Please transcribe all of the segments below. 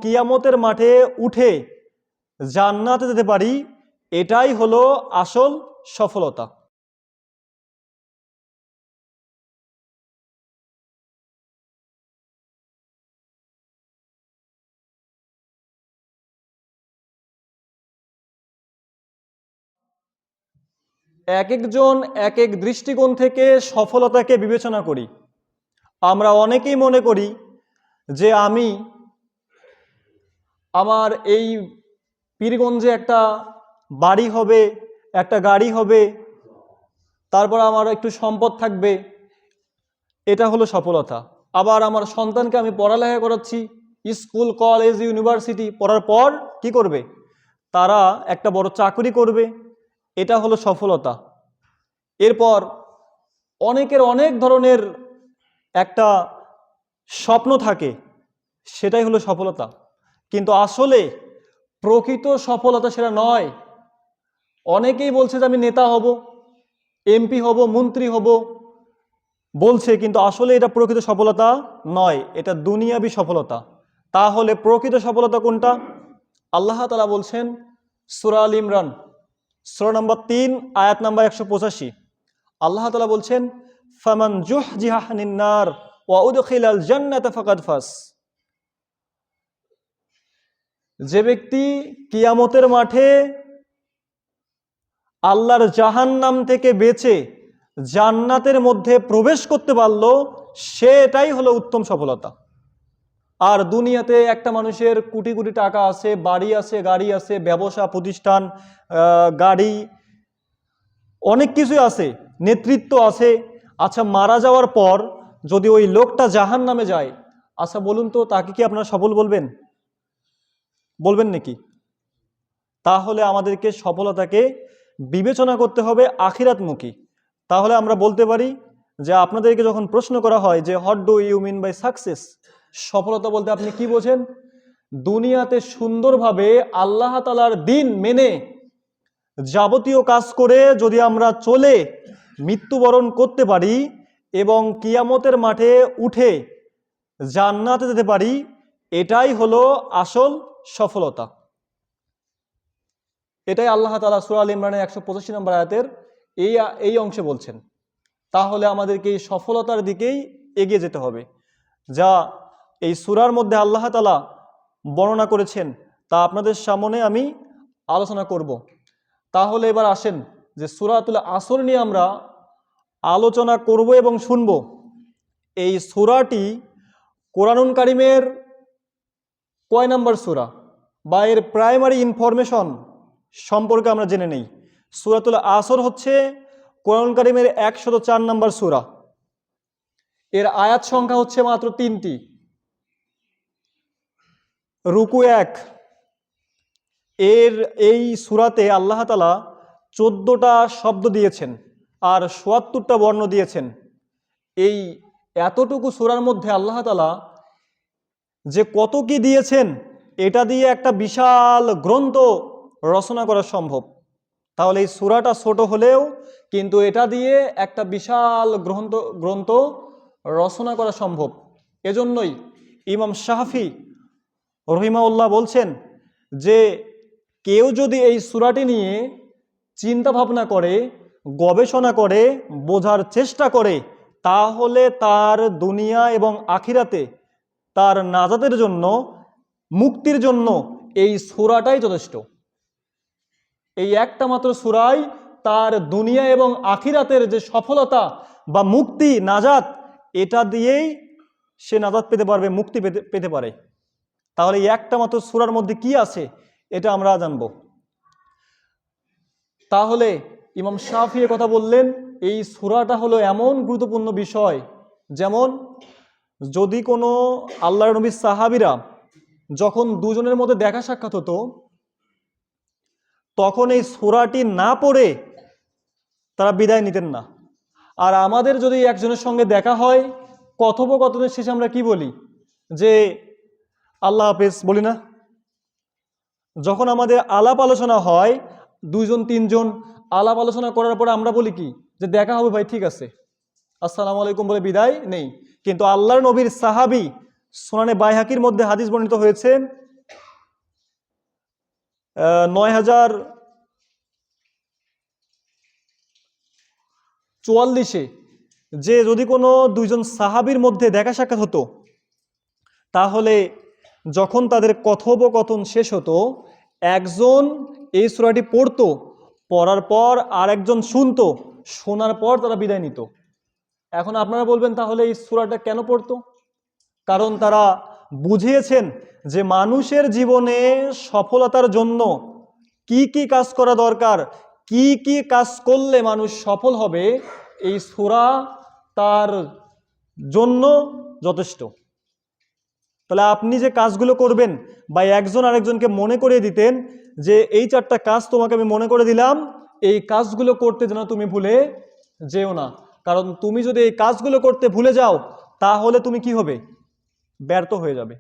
কিয়ামতের মাঠে উঠে জান্নাতে যেতে পারি, এটাই হলো আসল সফলতা। এক একজন এক এক দৃষ্টিকোণ থেকে সফলতাকে বিবেচনা করি। আমরা অনেকেই মনে করি যে আমার এই পীরগঞ্জে একটা বাড়ি হবে, একটা গাড়ি হবে, তারপর আমার একটু সম্পদ থাকবে, এটা হলো সফলতা। আবার আমার সন্তানকে আমি পড়ালেখা করাচ্ছি, স্কুল কলেজ ইউনিভার্সিটি পড়ার পর কি করবে, তারা একটা বড় চাকরি করবে, এটা হলো সফলতা। এরপর অনেকের অনেক ধরনের একটা স্বপ্ন থাকে, সেটাই হলো সফলতা। কিন্তু আসলে প্রকৃত সফলতা সেটা নয়। অনেকেই বলছে যে আমি নেতা হব, এমপি হব, মন্ত্রী হব বলছে, কিন্তু আসলে এটা প্রকৃত সফলতা নয়, এটা দুনিয়াবি সফলতা। তাহলে প্রকৃত সফলতা কোনটা? আল্লাহ তাআলা বলছেন সূরা আল ইমরান সূরা নম্বর 3 আয়াত নম্বর 185, আল্লাহ তাআলা বলছেন ফামান জুহজিহা আনিন নার ওয়া উদখিলাল জান্নাতা ফাকাদ ফাস। যে ব্যক্তি কিয়ামতের মাঠে আল্লাহর জাহান্নাম থেকে বেঁচে জান্নাতের মধ্যে প্রবেশ করতে পারল, সেটাই হলো উত্তম সফলতা। আর দুনিয়াতে একটা মানুষের কোটি কোটি টাকা আছে, বাড়ি আছে, গাড়ি আছে, ব্যবসা প্রতিষ্ঠান, গাড়ি, অনেক কিছুই আছে, নেতৃত্ব আছে। আচ্ছা, মারা যাওয়ার পর যদি ওই লোকটা জাহান্নামে যায়, আচ্ছা বলুন তো, তাকে কি আপনারা সফল বলবেন? বলবেন নাকি? তাহলে আমাদেরকে সফলতাকে বিবেচনা করতে হবে আখিরাতমুখী। তাহলে আমরা বলতে পারি যে আপনাদেরকে যখন প্রশ্ন করা হয় যে what do you mean by success, সফলতা বলতে আপনি কি বোঝেন? দুনিয়াতে সুন্দরভাবে আল্লাহ তাআলার দিন মেনে যাবতীয় কাজ করে যদি আমরা চলে মৃত্যুবরণ করতে পারি এবং কিয়ামতের মাঠে উঠে জান্নাতে যেতে পারি, এটাই হলো আসল সফলতা। এটাই আল্লাহ তাআলা সূরা আল ইমরানের 185 নম্বর আয়াতের এই অংশে বলছেন। তাহলে আমাদেরকে এই সফলতার দিকেই এগিয়ে যেতে হবে, যা এই সূরার মধ্যে আল্লাহ তাআলা বর্ণনা করেছেন, তা আপনাদের সামনে আমি আলোচনা করব। তাহলে এবার আসেন যে সূরাতুল আসর নিয়ে আমরা আলোচনা করব এবং শুনব। এই সূরাটি কোরআনুল কারীমের কয় নাম্বার সূরা বা এর প্রাইমারি ইনফরমেশন সম্পর্কে আমরা জেনে নেই। সূরাতুল আসর হচ্ছে কোরআনুল কারীমের 104 নম্বর সূরা। এর আয়াত সংখ্যা হচ্ছে মাত্র 3টি। রুকু 1। এই সূরাতে আল্লাহ তাআলা 14টা শব্দ দিয়েছেন আর ৭৪টা বর্ণ দিয়েছেন। এই এতটুকু সূরার মধ্যে আল্লাহ তাআলা যে কত কি দিয়েছেন, এটা দিয়ে একটা বিশাল গ্রন্থ রচনা করা সম্ভব। তাহলে এই সূরাটা ছোট হলেও কিন্তু এটা দিয়ে একটা বিশাল গ্রন্থ রচনা করা সম্ভব। এজন্যই ইমাম শাফি রহিমাহুল্লাহ বলছেন যে কেউ যদি এই সূরাটি নিয়ে চিন্তা ভাবনা করে, গবেষণা করে, বোঝার চেষ্টা করে, তাহলে তার দুনিয়া এবং আখিরাতে তার নাজাতের জন্য, মুক্তির জন্য এই সূরাটাই যথেষ্ট। এই একটা মাত্র সূরাই তার দুনিয়া এবং আখিরাতের যে সফলতা বা মুক্তি, নাজাত, এটা দিয়েই সে নাজাত পেতে পারবে, মুক্তি পেতে পারে। তাহলে এই একটা মাত্র সূরার মধ্যে কি আছে এটা আমরা জানব। তাহলে ইমাম শাফি কথা বললেন, এই সূরাটা হলো এমন গুরুত্বপূর্ণ বিষয়, যেমন যদি কোনো আল্লাহর নবীর সাহাবীরা যখন দুজনের মধ্যে দেখা সাক্ষাৎ হতো, তখন এই সূরাটি না পড়ে তারা বিদায় নিতেন না। আর আমাদের যদি একজনের সঙ্গে দেখা হয়, কথোপকথনের শেষে আমরা কি বলি? যে আল্লাহ হাফেজ বলি না? যখন আমাদের আলাপ আলোচনা হয়, 2 জন 3 জন আলাপ আলোচনা করার পরে আমরা বলি কি, যে দেখা হবে ভাই, ঠিক আছে, আসসালামু আলাইকুম বলে বিদায় নেই। কিন্তু আল্লাহর নবীর সাহাবী, সুনানে বাইহাকির মধ্যে হাদিস বর্ণিত হয়েছে, 9044 যে যদি কোনো দুইজন সাহাবীর মধ্যে দেখা সাক্ষাৎ হতো, তাহলে যখন তাদের কথোপকথন শেষ হতো, একজন এই সূরাটি পড়তো, পড়ার পর আর একজন শুনতো, শোনার পর তারা বিদায় নিত। এখন আপনারা বলবেন তাহলে এই সূরাটা কেন পড়তো? কারণ তারা বুঝিয়েছেন যে মানুষের জীবনে সফলতার জন্য কি কি কাজ করা দরকার, কি কি কাজ করলে মানুষ সফল হবে, এই সূরা তার জন্য যথেষ্ট। তাহলে আপনি যে কাজগুলো করবেন, বা একজন আরেকজনকে মনে করিয়ে দিতেন যে এই 4টা কাজ তোমাকে আমি মনে করে দিলাম, এই কাজগুলো করতে যেন তুমি ভুলে যেও না। কারণ তুমি যদি এই কাজগুলো করতে ভুলে যাও, তাহলে তুমি কি হবে? ব্যর্থ হয়ে যাবে।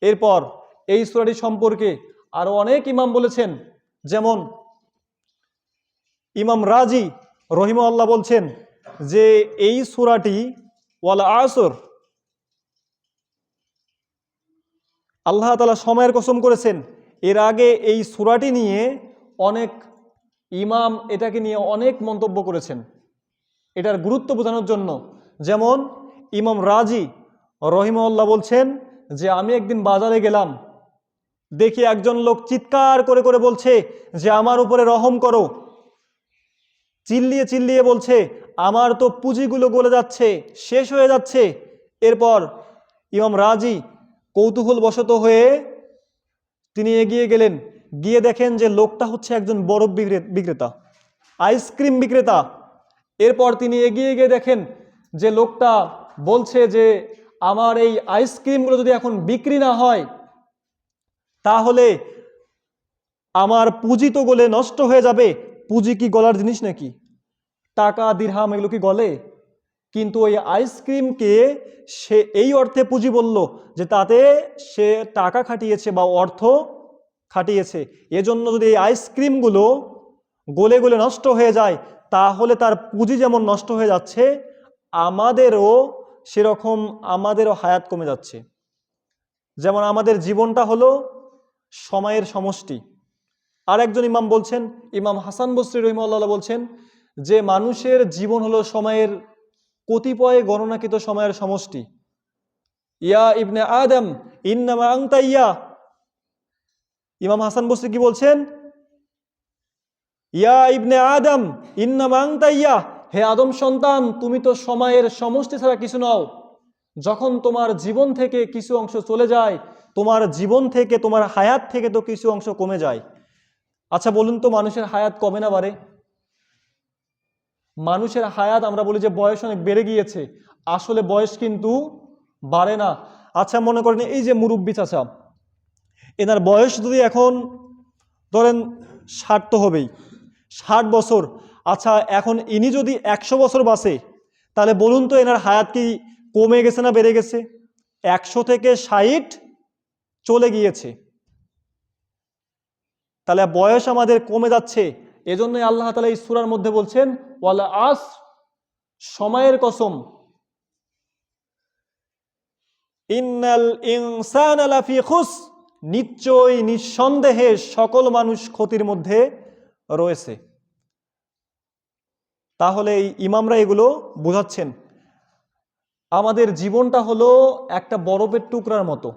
এরপর এই সূরাটি সম্পর্কে আরো অনেক ইমাম বলেছেন, যেমন ইমাম রাজি রহিমাহুল্লাহ বলছেন যে এই সূরাটি ওয়াল আসর, আল্লাহ তাআলা সময়ের কসম করেছেন। এর আগে এই সূরাটি নিয়ে অনেক ইমাম এটাকে নিয়ে অনেক মন্তব্য করেছেন এটার গুরুত্ব বোঝানোর জন্য। যেমন ইমাম রাজি রহিমাহুল্লাহ বলছেন যে আমি একদিন বাজারে গেলাম, দেখি একজন লোক চিৎকার করে করে বলছে যে আমার উপরে রহম করো, চিল্লিয়ে চিল্লিয়ে বলছে আমার তো পুঁজিগুলো গলে যাচ্ছে, শেষ হয়ে যাচ্ছে। এরপর ইমাম রাজি কৌতূহলবশত হয়ে তিনি এগিয়ে গেলেন, গিয়ে দেখেন যে লোকটা হচ্ছে একজন বরফ বিক্রেতা, আইসক্রিম বিক্রেতা। এরপর তিনি এগিয়ে গিয়ে দেখেন যে লোকটা বলছে যে আমার এই আইসক্রিমগুলো যদি এখন বিক্রি না হয়, তাহলে আমার পুঁজি তো গলে নষ্ট হয়ে যাবে। পুঁজি কি গলার জিনিস নাকি? টাকা দিরহাম এগুলো কি গলে? কিন্তু ওই আইসক্রিমকে সে এই অর্থে পুঁজি বলল যে তাতে সে টাকা খাটিয়েছে বা অর্থ খাটিয়েছে। এজন্য যদি এই আইসক্রিমগুলো গলে গলে নষ্ট হয়ে যায়, তাহলে তার পুঁজি যেমন নষ্ট হয়ে যাচ্ছে, আমাদেরও সেরকম আমাদেরও হায়াত কমে যাচ্ছে। যেমন আমাদের জীবনটা হলো সময়ের সমষ্টি। আর একজন ইমাম বলছেন, ইমাম হাসান বসরি রহিমাহুল্লাহ বলছেন যে মানুষের জীবন হলো সময়ের কতিপয় গণনাকৃত সময়ের সমষ্টি। ইয়া ইবনে আদম ইন্নামা আনতা ইয়া, ইমাম হাসান বসরি কি বলছেন? ইয়া ইবনে আদম ইন্নামা আনতা ইয়া, হে আদম সন্তান, তুমি তো সময়ের সমষ্টি ছাড়া কিছু নও। যখন তোমার জীবন থেকে কিছু অংশ চলে যায়, তোমার জীবন থেকে, তোমার হায়াত থেকে তো কিছু অংশ কমে যায়। আচ্ছা বলুন তো, মানুষের হায়াত কমে না বাড়ে? মানুষের হায়াত, আমরা বলি যে বয়স অনেক বেড়ে গিয়েছে, আসলে বয়স কিন্তু বাড়ে না। আচ্ছা মনে করেন এই যে মুরব্বী চাচা, এনার বয়স যদি এখন ধরেন 60 তো হবেই, 60 বছর। আচ্ছা এখন ইনি যদি 100 বছর বাঁচে, তাহলে বলুন তো এনার হায়াত কি কমে গেছে না বেড়ে গেছে? 100 থেকে 60 চলে গিয়েছে। তাহলে বয়স আমাদের কমে যাচ্ছে। এজন্যই আল্লাহ তাআলা এই সূরার মধ্যে বলছেন ওয়াল আসর, সময়ের কসম, ইন্নাল ইনসানা লাফি খুসর, নিশ্চয়ই নিঃসন্দেহে সকল মানুষ ক্ষতির মধ্যে রয়েছে। তাহলে এই ইমামরা এগুলো বোঝাচ্ছেন। আমাদের জীবনটা হলো একটা বরফের টুকরার মতো।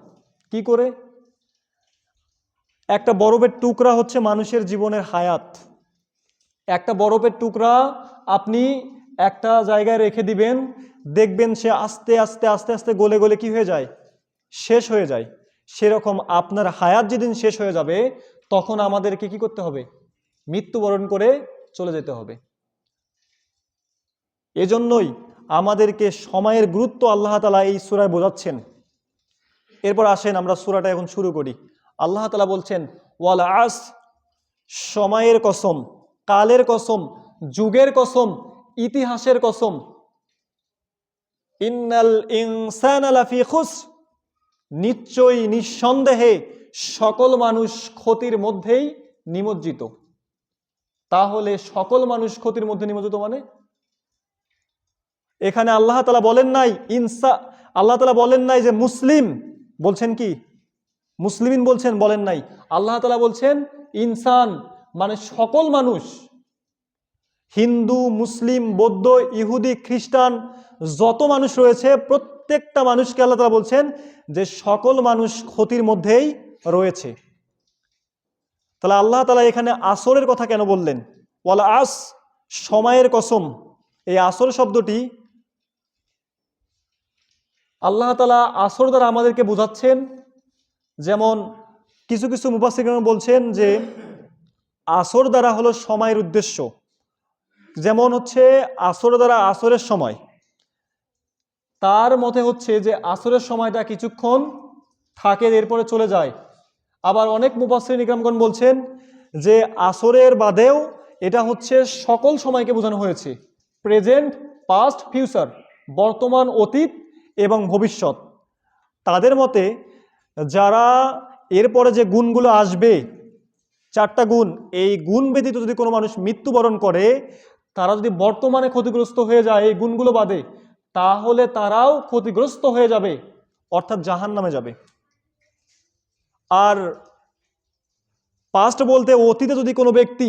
কি করে? একটা বরফের টুকরা হচ্ছে মানুষের জীবনের হায়াত। একটা বরফের টুকরা আপনি একটা জায়গায় রেখে দিবেন, দেখবেন সে আস্তে আস্তে আস্তে আস্তে গলে গলে কি হয়ে যায়? শেষ হয়ে যায়। সেরকম আপনার হায়াত যেদিন শেষ হয়ে যাবে, তখন আমাদেরকে কি করতে হবে? মৃত্যুবরণ করে চলে যেতে হবে। এজন্যই আমাদেরকে সময়ের গুরুত্ব আল্লাহ তাআলা এই সূরায় বোঝাচ্ছেন। এরপর আসেন আমরা সূরাটা এখন শুরু করি। আল্লাহ তাআলা বলছেন ওয়াল আসর, সময়ের কসম, কালের কসম, যুগের কসম, ইতিহাসের কসম। ইন্নাল ইনসানা লাফি খুসর, নিশ্চয়ই নিঃসন্দেহে সকল মানুষ ক্ষতির মধ্যেই নিমজ্জিত। তাহলে সকল মানুষ ক্ষতির মধ্যে নিমজ্জিত মানে এখানে আল্লাহ তাআলা বলেন নাই আল্লাহ তাআলা বলেন নাই যে মুসলিম, বলছেন কি মুসলিমিন বলছেন? বলেন নাই। আল্লাহ তাআলা বলছেন ইনসান, মানে সকল মানুষ। হিন্দু, মুসলিম, বৌদ্ধ, ইহুদি, খ্রিস্টান যত মানুষ রয়েছে প্রত্যেকটা মানুষকে আল্লাহ তাআলা বলছেন যে সকল মানুষ ক্ষতির মধ্যেই রয়েছে। তাহলে আল্লাহ তাআলা এখানে আসরের কথা কেন বললেন? ওয়াল আস, সময়ের কসম। এই আসর শব্দটি আল্লাহ তাআলা আসর দ্বারা আমাদেরকে বোঝাচ্ছেন, যেমন কিছু কিছু মুফাসসিরগণ বলছেন যে আসর দ্বারা হলো সময়ের উদ্দেশ্য। যেমন হচ্ছে আসর দ্বারা আসরের সময়, তার মতে হচ্ছে যে আসরের সময়টা কিছুক্ষণ থাকে, এরপরে চলে যায়। আবার অনেক মুফাসসিরিন ইকরামগণ বলছেন যে আসরের বাদেও এটা হচ্ছে সকল সময়কে বোঝানো হয়েছে, প্রেজেন্ট, পাস্ট, ফিউচার, বর্তমান, অতীত এবং ভবিষ্যৎ। তাদের মতে যারা এরপরে যে গুণগুলো আসবে, 4টা গুণ, এই গুণ ব্যতীত যদি কোনো মানুষ মৃত্যুবরণ করে, তারা যদি বর্তমানে ক্ষতিগ্রস্ত হয়ে যায় এই গুণগুলো বাদে, তাহলে তারাও ক্ষতিগ্রস্ত হয়ে যাবে, অর্থাৎ জাহান্নামে যাবে। আর পাস্ট বলতে অতীতে যদি কোনো ব্যক্তি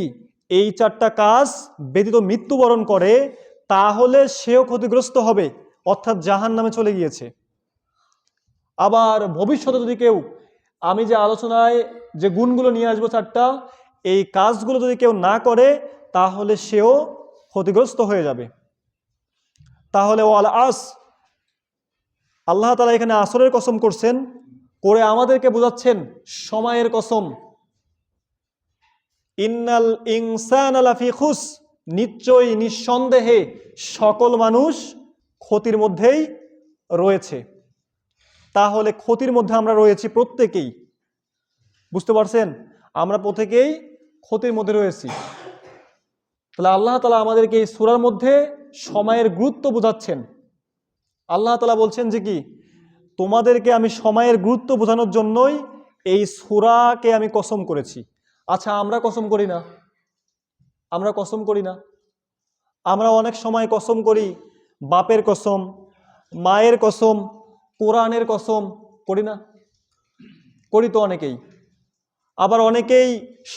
এই 4টা কাজ ব্যতীত মৃত্যুবরণ করে, তাহলে সেও ক্ষতিগ্রস্ত হবে, অর্থাৎ জাহান্নামে চলে গিয়েছে। আবার ভবিষ্যতে যদি কেউ, আমি যে আলোচনায় যে গুণগুলো নিয়ে আসবো 4টা, এই কাজগুলো যদি কেউ না করে, তাহলে সেও ক্ষতিগ্রস্ত হয়ে যাবে। তাহলে ওয়াল আস, আল্লাহ তাআলা এখানে আসরের কসম করছেন, করে আমাদেরকে বোঝাচ্ছেন সময়ের কসম। ইন্নাল ইনসানা লাফি খুস, নিশ্চয়ই, নিঃসন্দেহে সকল মানুষ ক্ষতির মধ্যেই রয়েছে। তাহলে ক্ষতির মধ্যে আমরা রয়েছি প্রত্যেকেই, বুঝতে পারছেন? আমরা প্রত্যেকেই ক্ষতির মধ্যে রয়েছি। তাহলে আল্লাহ তাআলা আমাদেরকে এই সূরার মধ্যে সময়ের গুরুত্ব বোঝাচ্ছেন। আল্লাহ তাআলা বলছেন যে কি, তোমাদেরকে আমি সময়ের গুরুত্ব বোঝানোর জন্যই এই সূরাকে আমি কসম করেছি। আচ্ছা, আমরা কসম করি না? আমরা কসম করি না? আমরা অনেক সময় কসম করি, বাপের কসম, মায়ের কসম, কোরআনের কসম, করি না? করি তো অনেকেই। আবার অনেকেই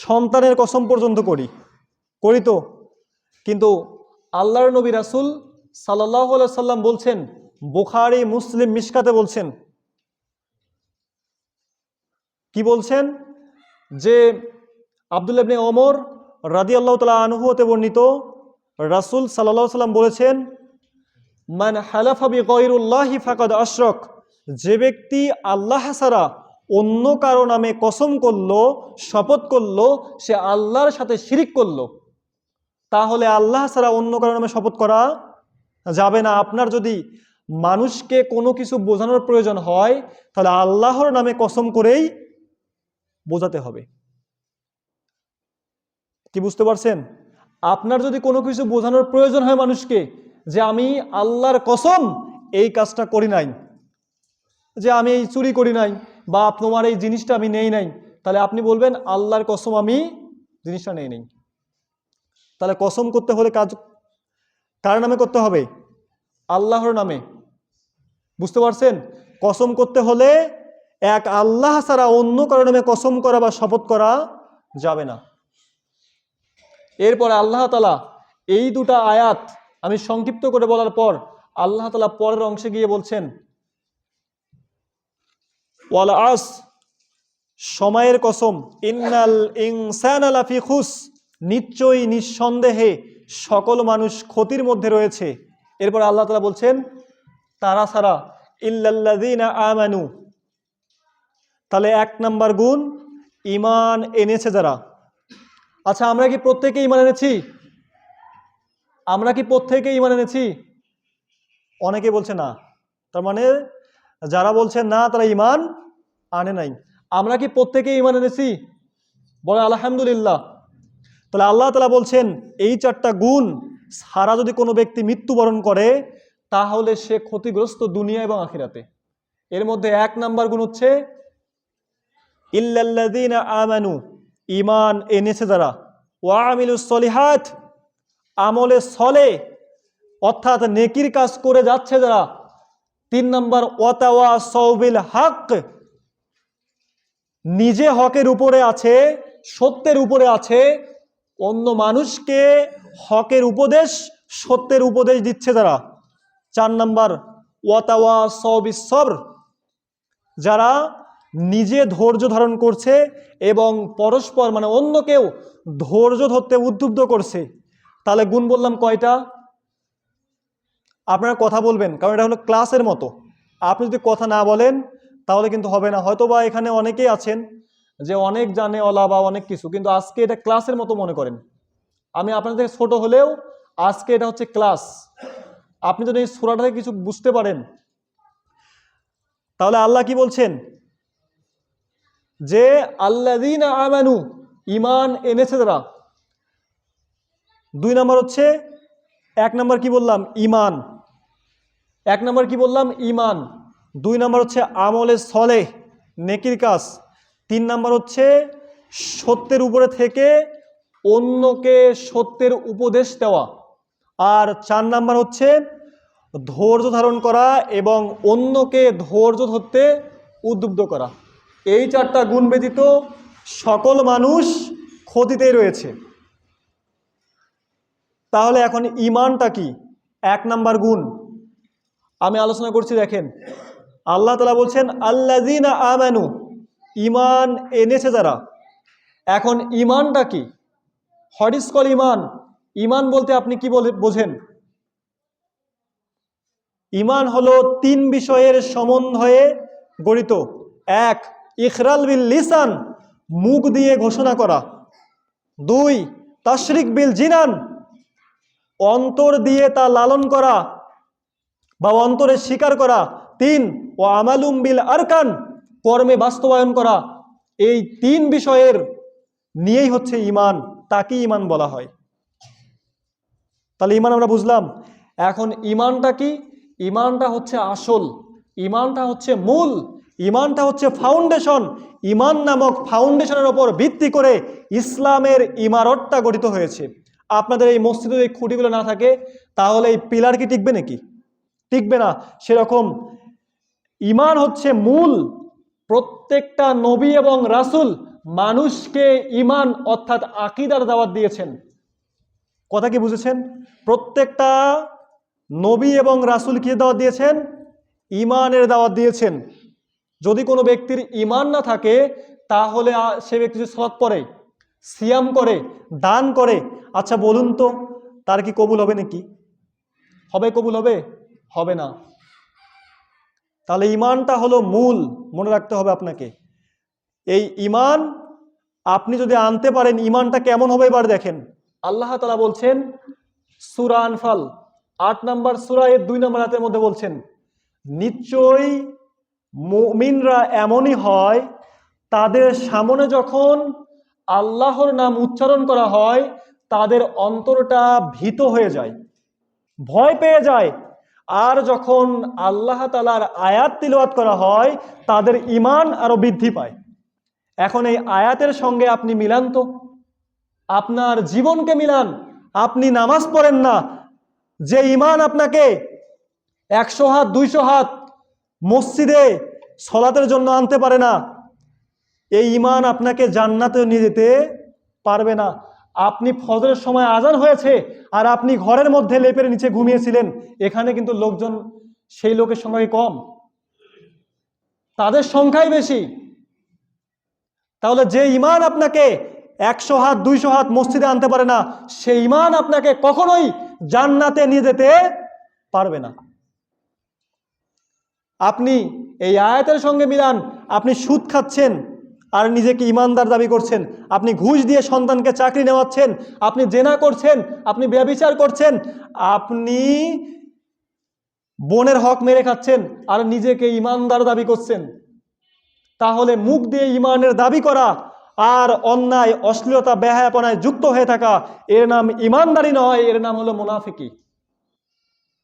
সন্তানের কসম পর্যন্ত করি, করি তো। কিন্তু আল্লাহর নবী রাসূল সাল্লাল্লাহু আলাইহি সাল্লাম বলছেন, বুখারী, মুসলিম, মিশকাতে বলছেন, কি বলছেন? যে আব্দুল্লাহ ইবনে ওমর রাদিয়াল্লাহু তাআলা আনহু হতে বর্ণিত, রাসূল সাল্লাল্লাহু আলাইহি সাল্লাম বলেছেন, মান হালাফা বিগায়রিল্লাহি ফাকাদ আশরাক, যে ব্যক্তি আল্লাহ ছাড়া অন্য কারো নামে কসম করলো, শপথ করলো, সে আল্লাহর সাথে শিরিক করলো। তাহলে আল্লাহ ছাড়া অন্য কারো নামে শপথ করা যাবে না। আপনার যদি মানুষকে কোনো কিছু বোঝানোর প্রয়োজন হয়, তাহলে আল্লাহর নামে কসম করেই বোঝাতে হবে। কি বুঝতে পারছেন? আপনার যদি কোনো কিছু বোঝানোর প্রয়োজন হয় মানুষকে, যে আমি আল্লাহর কসম এই কাজটা করি নাই, যে আমি এই চুরি করি নাই, বা তোমার এই জিনিসটা আমি নেই নাই, তাহলে আপনি বলবেন আল্লাহর কসম আমি জিনিসটা নেই নাই। তাহলে কসম করতে হলে কাজ কার নামে করতে হবে? আল্লাহর নামে। বুঝতে পারছেন? কসম করতে হলে এক আল্লাহ ছাড়া অন্য কারো নামে কসম করা বা শপথ করা যাবে না। এরপরে আল্লাহ তাআলা এই 2টা আয়াত আমি সংক্ষিপ্ত করে বলার পর আল্লাহ তাআলা পরের অংশে গিয়ে বলছেন, ওয়াল আস, সময়ের কসম, ইন্নাল ইনসানা লাফি খুস, নিশ্চয়ই, নিঃসন্দেহে সকল মানুষ ক্ষতির মধ্যে রয়েছে। এরপর আল্লাহ তাআলা বলছেন, তারা ছাড়া, ইল্লাল্লাযীনা আমানু। তাহলে 1 নাম্বার গুণ, ঈমান এনেছে যারা। আচ্ছা, আমরা কি প্রত্যেকে ঈমান এনেছি? আমরা কি প্রত্যেকে ঈমান এনেছি? অনেকে বলছে না। তার মানে যারা বলছে না তারা ঈমান আনে নাই। আমরা কি প্রত্যেকে ঈমান এনেছি? বলে আলহামদুলিল্লাহ। তাহলে আল্লাহ তাআলা বলছেন এই 4টা গুণ ছাড়া যদি কোনো ব্যক্তি মৃত্যুবরণ করে, তাহলে সে ক্ষতিগ্রস্ত দুনিয়া এবং আখিরাতে। এর মধ্যে 1 নাম্বার গুণ হচ্ছে ইল্লাল্লাযীনা আমানু, ঈমান এনেছে যারা, ওয়া আমিলুস সলিহাত, আমলে সলে অর্থাৎ নেকির কাজ করে যাচ্ছে যারা। 3 নাম্বার ওয়াতাওয়াসাউ বিল হক, নিজে হকের উপরে আছে, সত্যের উপরে আছে, অন্য মানুষকে হকের উপদেশ, সত্যের উপদেশ দিচ্ছে যারা। 4 নাম্বার ওয়াতাওয়াসাউ বিস-সবর, যারা নিজে ধৈর্য ধারণ করছে এবং পরস্পর মানে অন্যকেও ধৈর্য ধরতে উদ্বুদ্ধ করছে। তাহলে গুণ বললাম কয়টা? আপনারা কথা বলবেন, কারণ এটা হলো ক্লাসের মতো। আপনি যদি কথা না বলেন তাহলে কিন্তু হবে না। হয়তো বা এখানে অনেকেই আছেন যে অনেক জানে ওলা বা অনেক কিছু, কিন্তু আজকে এটা ক্লাসের মতো মনে করেন। আমি আপনাদের থেকে ছোট হলেও আজকে এটা হচ্ছে ক্লাস। আপনি যদি এই সূরাটা থেকে কিছু বুঝতে পারেন, তাহলে আল্লাহ কি বলছেন? যে আল্লাযীনা আমানু, ঈমান এনেছে যারা। 2 নাম্বার হচ্ছে, 1 নাম্বার কি বললাম? ঈমান। 1 নাম্বার কি বললাম? ঈমান। 2 নাম্বার হচ্ছে আমলে সলেহ, নেকির কাজ। 3 নাম্বার হচ্ছে সত্যের উপরে থেকে অন্যকে সত্যের উপদেশ দেওয়া। আর 4 নাম্বার হচ্ছে ধৈর্য ধারণ করা এবং অন্যকে ধৈর্য ধরতে উদ্বুদ্ধ করা। এই 4টা গুণ ব্যতীত সকল মানুষ ক্ষতিতেই রয়েছে। তাহলে এখন ঈমানটা কি? 1 নাম্বার গুণ আমি আলোচনা করছি। দেখেন, আল্লাহ তাআলা বলছেন আল্লাযীনা আমানু, ঈমান এনেছে যারা। এখন ঈমানটা কি? হোয়াট ইজ কল ঈমান? ঈমান বলতে আপনি কি বোঝেন? ঈমান হলো 3 বিষয়ের সমন্বয়ে গঠিত। 1, ইকরাল বিল লিসান, মুখ দিয়ে ঘোষণা করা। 2, তাশরিক বিল জিনান, অন্তর দিয়ে তা লালন করা বা অন্তরে স্বীকার করা। 3, ও আমালুম বিল আরকান, কর্মে বাস্তবায়ন করা। এই 3 বিষয়ের নিয়েই হচ্ছে ঈমান, তাকে ঈমান বলা হয়। তাহলে ঈমান আমরা বুঝলাম। এখন ঈমানটা কি? ঈমানটা হচ্ছে আসল, ঈমানটা হচ্ছে মূল, ঈমানটা হচ্ছে ফাউন্ডেশন। ঈমান নামক ফাউন্ডেশনের ওপর ভিত্তি করে ইসলামের ইমারতটা গঠিত হয়েছে। আপনাদের এই মসজিদে এই খুঁটিগুলো না থাকে তাহলে এই পিলার কি টিকবে নাকি? টিকবে না। সেরকম ঈমান হচ্ছে মূল। প্রত্যেকটা নবী এবং রাসূল মানুষকে ঈমান অর্থাৎ আকীদার দাওয়াত দিয়েছেন। কথা কি বুঝেছেন? প্রত্যেকটা নবী এবং রাসূল কি দাওয়াত দিয়েছেন? ঈমানের দাওয়াত দিয়েছেন। যদি কোনো ব্যক্তির ঈমান না থাকে তাহলে সে ব্যক্তি যদি সালাত পড়ে, সিয়াম করে, দান করে, আচ্ছা বলুন তো তার কি কবুল হবে নাকি? হবে? কবুল হবে? হবে না। তাহলে ঈমানটা হলো মূল, মনে রাখতে হবে আপনাকে। এই ঈমান আপনি যদি আনতে পারেন, ঈমানটা কেমন হবে এবার দেখেন। আল্লাহ তাআলা বলছেন সূরা আনফাল 8 নম্বর সূরা এর 2 নম্বর আয়াতের মধ্যে বলছেন, নিশ্চয়ই মুমিনরা এমনই হয়, তাদের সামনে যখন আল্লাহর নাম উচ্চারণ করা হয় তাদের অন্তরটা ভীত হয়ে যায়, ভয় পেয়ে যায়। আর যখন আল্লাহ তাআলার আয়াত তিলাওয়াত করা হয় তাদের ঈমান আরো বৃদ্ধি পায়। এখন এই আয়াতের সঙ্গে আপনি মিলান তো, আপনার জীবনকে মিলান। আপনি নামাজ পড়েন না, যে ঈমান আপনাকে 100 হাত 200 হাত মসজিদে সলাতের জন্য আনতে পারে না, এই ঈমান আপনাকে জান্নাতে নিয়ে যেতে পারবে না। আপনি ফজরের সময় আজান হয়েছে আর আপনি ঘরের মধ্যে লেপের নিচে ঘুমিয়েছিলেন, এখানে কিন্তু লোকজন সেই লোকের সংখ্যা কম, তাদের সংখ্যাই বেশি। তাহলে যে ঈমান আপনাকে 100 হাত 200 হাত মসজিদে আনতে পারে না, সেই ঈমান আপনাকে কখনোই জান্নাতে নিয়ে যেতে পারবে না। আপনি এই আয়াতের সঙ্গে মিলান, আপনি সুদ খাচ্ছেন আর নিজেকে ঈমানদার দাবি করছেন, আপনি ঘুষ দিয়ে সন্তানকে চাকরি নেওয়াচ্ছেন, আপনি জেনা করছেন, আপনি ব্যভিচার করছেন, আপনি বোনের হক মেরে খাচ্ছেন আর নিজেকে ঈমানদার দাবি করছেন। তাহলে মুখ দিয়ে ঈমানের দাবি করা আর অন্যায় অশ্লীলতা বেহায়াপনায় যুক্ত হয়ে থাকা, এর নাম ঈমানদারি নয়, এর নাম হলো মুনাফিকি।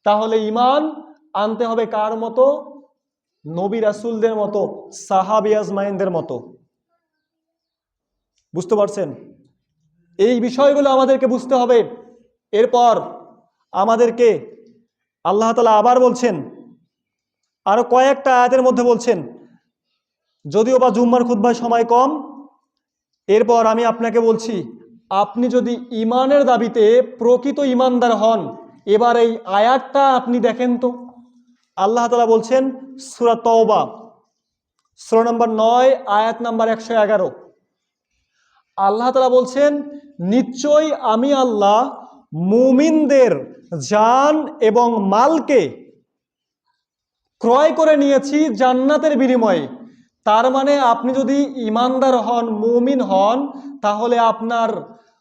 তাহলে ঈমান আনতে হবে কার মতো? নবী রাসূলদের মতো, সাহাবী আজমাইনদের মতো। বুঝতে পারছেন? এই বিষয়গুলো আমাদেরকে বুঝতে হবে। এরপর আমাদেরকে আল্লাহ তাআলা আবার বলছেন, আরো কয়েকটা আয়াতের মধ্যে বলছেন, যদিও বা জুম্মার খুতবায় সময় কম, এরপর আমি আপনাকে বলছি, আপনি যদি ইমানের দাবিতে প্রকৃত ইমানদার হন, এবার এই আয়াতটা আপনি দেখেন তো। আল্লাহ তাআলা বলছেন সূরা তওবা সূরা নম্বর 9 আয়াত নাম্বার 111। আল্লাহ তাআলা বলছেন, নিশ্চয়ই আমি আল্লাহ মুমিনদের জান এবং মালকে ক্রয় করে নিয়েছি জান্নাতের বিনিময়ে। তার মানে আপনি যদি ইমানদার হন, মুমিন হন, তাহলে আপনার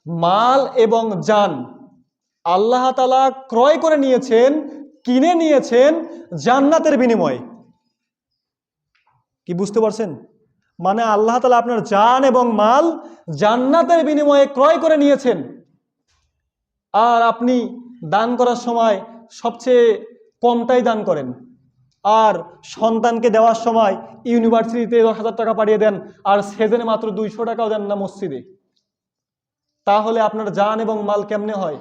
মাল এবং জান আল্লাহ তাআলা ক্রয় করে নিয়েছেন, কিনে নিয়েছেন জান্নাতের বিনিময়ে। কি বুঝতে পারছেন? মানে আল্লাহ তাআলা আপনার জান এবং মাল জান্নাতের বিনিময়ে ক্রয় করে নিয়েছেন। আর আপনি দান করার সময় সবচেয়ে কমটাই দান করেন, আর সন্তানকে দেওয়ার সময় ইউনিভার্সিটিতে 10,000 টাকা পাঠিয়ে দেন, আর সেজনে মাত্র 200 টাকাও দেন না মসজিদে। তাহলে আপনার জান এবং মাল কেমনে হয়?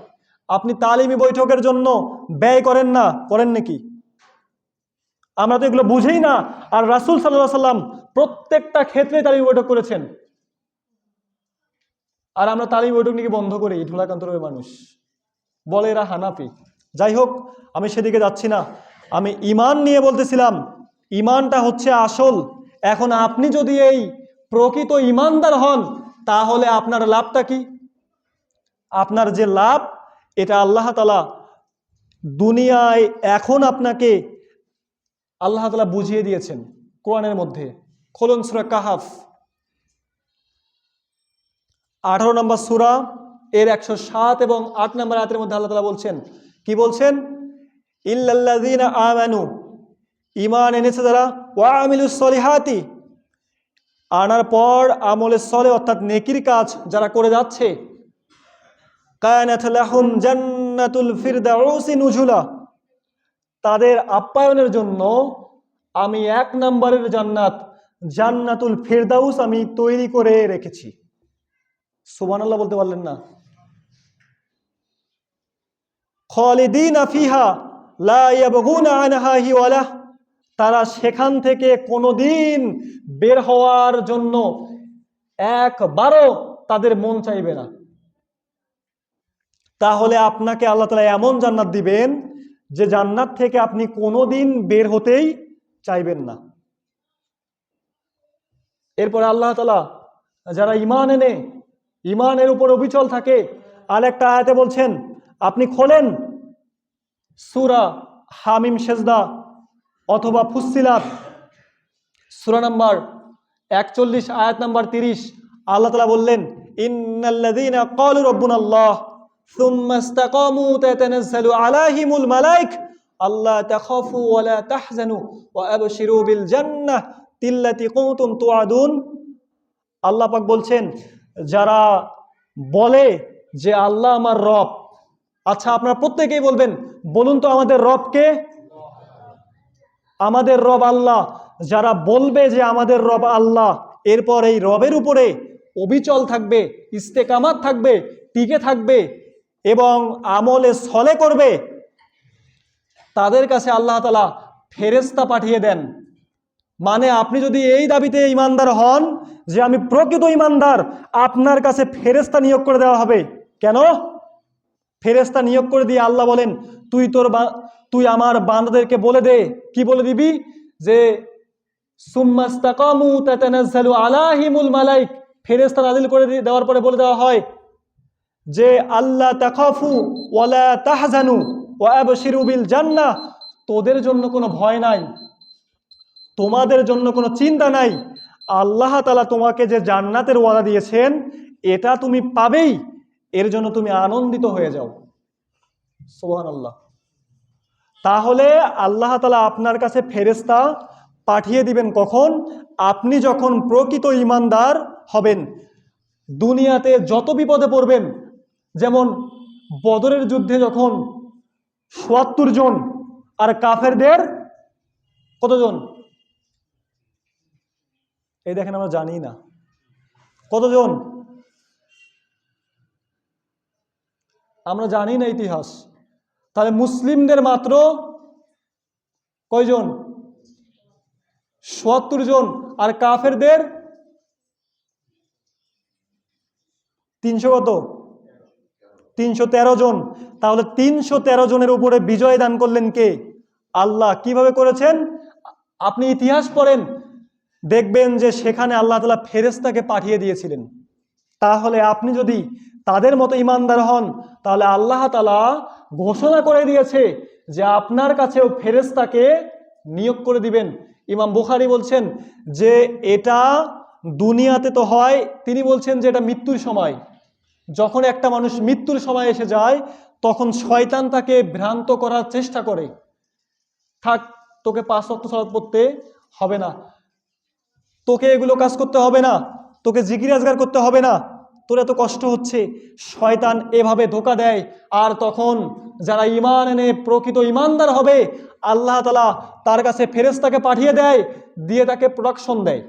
আপনি তালিমি বৈঠকের জন্য ব্যয় করেন না, করেন নাকি? আমরা তো এগুলো বুঝেই না। আর রাসূল সাল্লাল্লাহু আলাইহি সাল্লাম প্রত্যেকটা ক্ষেত্রে তালিমি বৈঠক করেছেন, আর আমরা তালিমি বৈঠক নাকি বন্ধ করি। ঢোলাকান্তরের মানুষ বলে এরা হানাফি। যাই হোক, আমি সেদিকে যাচ্ছি না। আমি ঈমান নিয়ে বলতেছিলাম, ঈমানটা হচ্ছে আসল। এখন আপনি যদি এই প্রকৃত ঈমানদার হন, তাহলে আপনার লাভটা কি? আপনার যে লাভ, এটা আল্লাহ তাআলা দুনিয়ায় এখন আপনাকে আল্লাহ তাআলা বুঝিয়ে দিয়েছেন কোরআনের মধ্যে। খুলুন সূরা কাহাফ 18 নম্বর সূরা এর 107 এবং 8 নম্বর আয়াতের মধ্যে আল্লাহ তাআলা বলছেন, কি বলছেন? ইল্লাল্লাযীনা আমানু, ঈমান এনেছে যারা, ওয়া আমিলুস সলিহাতি, আনার পর আমলে সলে অর্থাৎ নেকির কাজ যারা করে যাচ্ছে, কানাত লাহুম জান্নাতুল ফিরদাউসি নুজুলা, তাদের আপ্যায়নের জন্য আমি 1 নম্বরের জান্নাত জান্নাতুল ফিরদাউস আমি তৈরি করে রেখেছি। সুবহানাল্লাহ বলতে পারলেন না? খালিদিনা ফিহা লা ইয়াবগুনা আনহা হিওয়ালা, তারা সেখান থেকে কোনোদিন বের হওয়ার জন্য একবারও তাদের মন চাইবে না। তাহলে আপনাকে আল্লাহ তাআলা এমন জান্নাত দিবেন যে জান্নাত থেকে আপনি কোনোদিন বের হতেই চাইবেন না। এরপরে আল্লাহ তাআলা যারা ঈমান এনে ঈমানের উপর অবিচল থাকে, আরেকটা আয়াতে বলছেন, আপনি খোলেন সূরা হামিম সেজদা অথবা ফুসসিলাত সূরা নাম্বার 41 আয়াত নাম্বার 30। আল্লাহ তাআলা বললেন, ইন্নাল্লাযীনা ক্বালু রাব্বুনাল্লাহ সুম্মা ইসতাকামু তাতানাজ্জালু আলাইহিমুল মালায়েক আল্লা তাখাফু ওয়া লা তাহজানু ওয়া আবশিরু বিল জান্নাহ তিল্লাতী কুনতুম তুআদুন। আল্লাহ পাক বলছেন, যারা বলে যে আল্লাহ আমার রব। আচ্ছা, আপনারা প্রত্যেকেই বলবেন, বলুন তো আমাদের রব কে? আমাদের রব আল্লাহ। যারা বলবে যে আমাদের রব আল্লাহ, এরপর এই রবের উপরে অবিচল থাকবে, ইস্তেকামাত থাকবে, টিকে থাকবে এবং আমলে সলে করবে, তাদের কাছে আল্লাহ তাআলা ফেরেশতা পাঠিয়ে দেন। মানে আপনি যদি এই দাবিতে ঈমানদার হন যে আমি প্রকৃত ঈমানদার, আপনার কাছে ফেরেশতা নিয়োগ করে দেওয়া হবে। কেন? ফেরেশতা নিয়োগ করে দিয়ে আল্লাহ বলেন, তুই আমার বান্দাদেরকে বলে দে। কি বলে দিবি? যে সুম্মা ইসতাকামু তাতানাজ্জালু আলাইহিমুল মালায়েক, ফেরেশতা নাযিল করে দেওয়ার পরে বলে দেওয়া হয় যে আল্লাহ তাখাফু ওয়া লা তাহজানু ওয়া আবশিরু বিল জান্নাহ, তোদের জন্য কোনো ভয় নাই, তোমাদের জন্য কোনো চিন্তা নাই। আল্লাহ তাআলা তোমাকে যে জান্নাতের ওয়াদা দিয়েছেন এটা তুমি পাবেই, এর জন্য তুমি আনন্দিত হয়ে যাও। সুবহানাল্লাহ। তাহলে আল্লাহ তাআলা আপনার কাছে ফেরেশতা পাঠিয়ে দিবেন কখন? আপনি যখন প্রকৃত ঈমানদার হবেন। দুনিয়াতে যত বিপদে পড়বেন, যেমন বদরের যুদ্ধে যখন ৭২ জন আর কাফেরদের কতজন? এই দেখেন, আমরা জানি না কতজন, আমরা জানি না ইতিহাস। তাহলে মুসলিমদের মাত্র কয়জন? ৭২ জন, আর কাফেরদের 300 কত? 313 জন। তাহলে 313 জনের উপরে বিজয় দান করলেন কে? আল্লাহ। কিভাবে করেছেন? আপনি ইতিহাস পড়েন, দেখবেন যে সেখানে আল্লাহ তাআলা ফেরেশতাকে পাঠিয়ে দিয়েছিলেন। তাহলে আপনি যদি তাদের মতো ইমানদার হন, তাহলে আল্লাহ তাআলা ঘোষণা করে দিয়েছে যে আপনার কাছেও ফেরেশতাকে নিয়োগ করে দিবেন। ইমাম বুখারী বলছেন যে এটা দুনিয়াতে তো হয়, তিনি বলছেন যে এটা মৃত্যুর সময়, যখন একটা মানুষ মৃত্যুর সময় এসে যায়, তখন শয়তান তাকে ভ্রান্ত করার চেষ্টা করে, থাক তোকে 5 ওয়াক্ত সালাত পড়তে হবে না, তোকে এগুলো কাজ করতে হবে না, তোকে জিকির আজগার করতে হবে না, তোর এত কষ্ট হচ্ছে। শয়তান এভাবে ধোঁকা দেয়। আর তখন যারা ঈমান এনে প্রকৃত ঈমানদার হবে, আল্লাহ তাআলা তার কাছে ফেরেশতাকে পাঠিয়ে দেয়, দিয়ে তাকে প্রোটেকশন দেয়।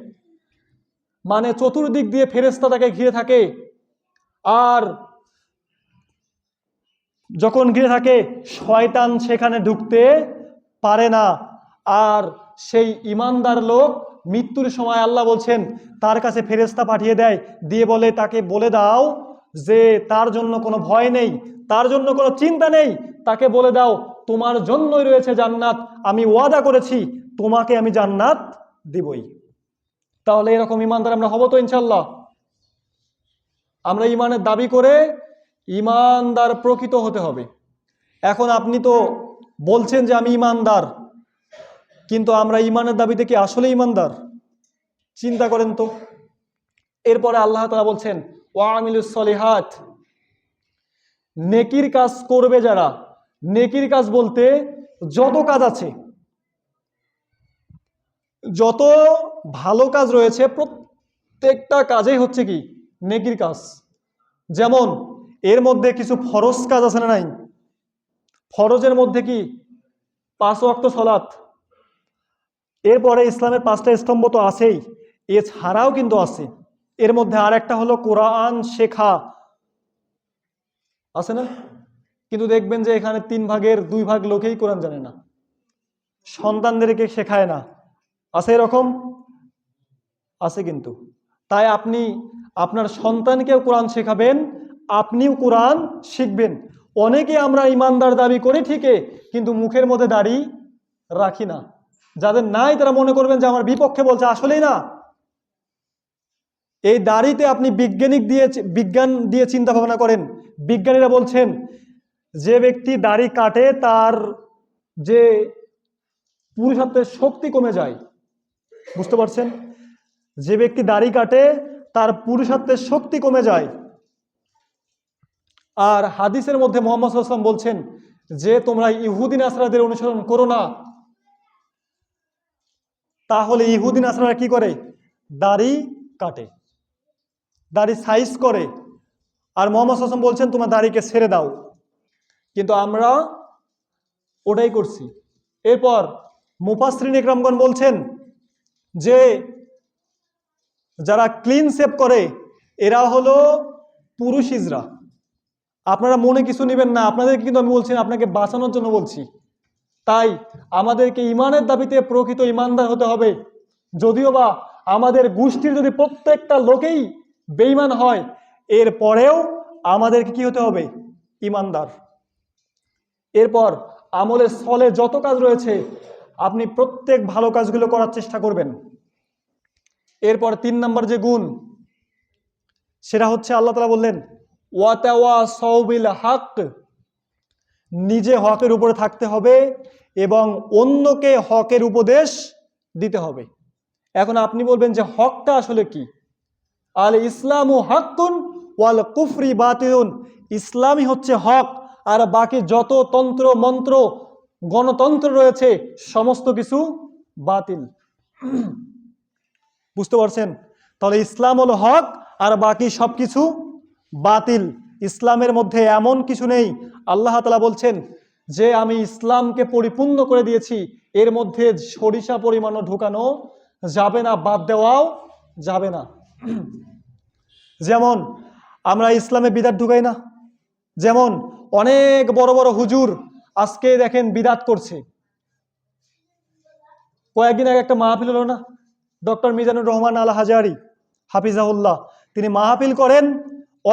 মানে চতুর্দিক দিয়ে ফেরেশতা তাকে ঘিরে থাকে। আর যখন ঘিরে থাকে, শয়তান সেখানে ঢুকতে পারে না। আর সেই ঈমানদার লোক মৃত্যুর সময় আল্লাহ বলছেন তার কাছে ফেরেশতা পাঠিয়ে দেয়, দিয়ে বলে তাকে বলে দাও যে তার জন্য কোনো ভয় নেই, তার জন্য কোনো চিন্তা নেই, তাকে বলে দাও তোমার জন্যই রয়েছে জান্নাত, আমি ওয়াদা করেছি তোমাকে আমি জান্নাত দিবই। তাহলে এরকম ঈমানদার আমরা হব তো ইনশাল্লাহ? আমরা ঈমানের দাবি করে ঈমানদার প্রকৃত হতে হবে। এখন আপনি তো বলছেন যে আমি ঈমানদার, কিন্তু আমরা ঈমানের দাবিতে কি আসলে ঈমানদার? চিন্তা করেন তো। এরপরে আল্লাহ তাআলা বলছেন ওয়ামিলুস সলিহাত, নেকির কাজ করবে যারা। নেকির কাজ বলতে যত কাজ আছে, যত ভালো কাজ রয়েছে, প্রত্যেকটা কাজেই হচ্ছে কি নেকির কাজ। যেমন এর মধ্যে কিছু ফরজ কাজ আছে না নাই? ফরজের মধ্যে কি 5 ওয়াক্ত সালাত, এরপরে ইসলামের 5টা স্তম্ভ তো আছেই, এছাড়াও কিন্তু আছে এর মধ্যে আর একটা হলো কোরআন শেখা, আছে না? কিন্তু দেখবেন যে এখানে 3 ভাগের 2 ভাগ লোকেই কোরআন জানে না, সন্তানদেরকে শেখায় না, আছে এরকম? আছে কিন্তু। তাই আপনি আপনার সন্তানকেও কোরআন শেখাবেন, আপনিও কোরআন শিখবেন। অনেকে আমরা ঈমানদার দাবি করি ঠিকই, কিন্তু মুখের মধ্যে দাড়ি রাখি না। যাদের নাই তারা মনে করবেন যে আমার বিপক্ষে বলছে, আসলেই না। এই দাড়িতে আপনি বিজ্ঞান দিয়ে চিন্তা ভাবনা করেন। বিজ্ঞানীরা বলছেন যে ব্যক্তি দাড়ি কাটে তার যে পুরুষত্বের শক্তি কমে যায়। বুঝতে পারছেন? যে ব্যক্তি দাড়ি কাটে তার পুরুষত্বের শক্তি কমে যায়। আর হাদিসের মধ্যে মুহাম্মদ সাল্লাল্লাহু আলাইহি ওয়াসাল্লাম বলছেন যে তোমরা ইহুদি নাসরাদের অনুসরণ করো না। তাহলে ইহুদি নাসরারা কি করে? দাড়ি কাটে, দাড়ি সাইজ করে। আর মুহাম্মদ সাল্লাল্লাহু আলাইহি ওয়াসাল্লাম বলছেন তোমার দাড়িকে ছেড়ে দাও, কিন্তু আমরা ওটাই করছি। এরপর মুফাসসিরিন ইকরামগণ বলছেন যে যারা ক্লিন শেভ করে এরা হলো পুরুষ হিজড়া। আপনারা মনে কিছু নেবেন না, আপনাদেরকে কিন্তু আমি বলছি, আপনাকে বাঁচানোর জন্য বলছি। তাই আমাদেরকে ঈমানের দাবিতে প্রকৃত ঈমানদার হতে হবে। যদিও বা আমাদের গোষ্ঠীর যদি প্রত্যেকটা লোকেই বেঈমান হয়, এরপরেও আমাদেরকে কি হতে হবে? ঈমানদার। এরপর আমলের স্থলে যত কাজ রয়েছে আপনি প্রত্যেক ভালো কাজগুলো করার চেষ্টা করবেন। এরপর 3 নম্বর যে গুণ, সেটা হচ্ছে আল্লাহ তাআলা বললেন ওয়াতাওয়াসাউ বিল হক, নিজে হকের উপরে থাকতে হবে এবং অন্যকে হকের উপদেশ দিতে হবে। এখন আপনি বলবেন যে হকটা আসলে কি? আল ইসলামু হাক্কুন ওয়াল কুফরি বাতিলুন, ইসলামই হচ্ছে হক, আর বাকি যত তন্ত্র মন্ত্র গণতন্ত্র রয়েছে সমস্ত কিছু বাতিল। বুঝতে পারছেন? তাহলে ইসলাম হলো হক আর বাকি সবকিছু বাতিল। ইসলামের মধ্যে এমন কিছু নেই। আল্লাহ তাআলা বলছেন যে আমি ইসলামকে পরিপূর্ণ করে দিয়েছি, এর মধ্যে সরিষা পরিমাণও ঢোকানো যাবে না, বাদ দেওয়াও যাবে না। যেমন আমরা ইসলামে বিদআত ঢুকাই না, যেমন অনেক বড় বড় হুজুর আজকে দেখেন বিদআত করছে। কয়েকদিন আগে একটা মাহফিল হলো না, ডক্টর মিজানুর রহমান আল হাজারি হাফিজাহুল্লাহ, তিনি মাহফিল করেন,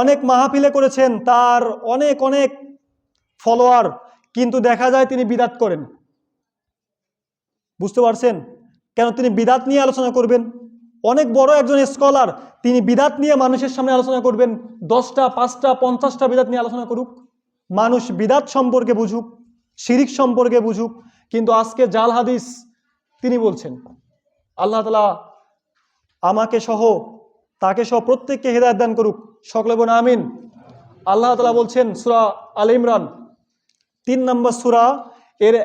অনেক মাহফিলে করেছেন, তার অনেক অনেক ফলোয়ার, কিন্তু দেখা যায় তিনি বিদাত করেন। বুঝতে পারছেন কেন তিনি বিদাত নিয়ে আলোচনা করবেন? অনেক বড় একজন স্কলার, তিনি বিদাত নিয়ে মানুষের সামনে আলোচনা করবেন? 10টা 5টা 50টা বিদাত নিয়ে আলোচনা করুক, মানুষ বিদাত সম্পর্কে বুঝুক, শিরিক সম্পর্কে বুঝুক। কিন্তু আজকে জাল হাদিস তিনি বলছেন। আল্লাহ তাআলা আমাকে সহ তাকে সহ প্রত্যেককে হেদায়েত দান করুক, সকলে বলুন আমিন। আল্লাহ তাআলা বলছেন সূরা আল ইমরান 3 নম্বর সূরা এর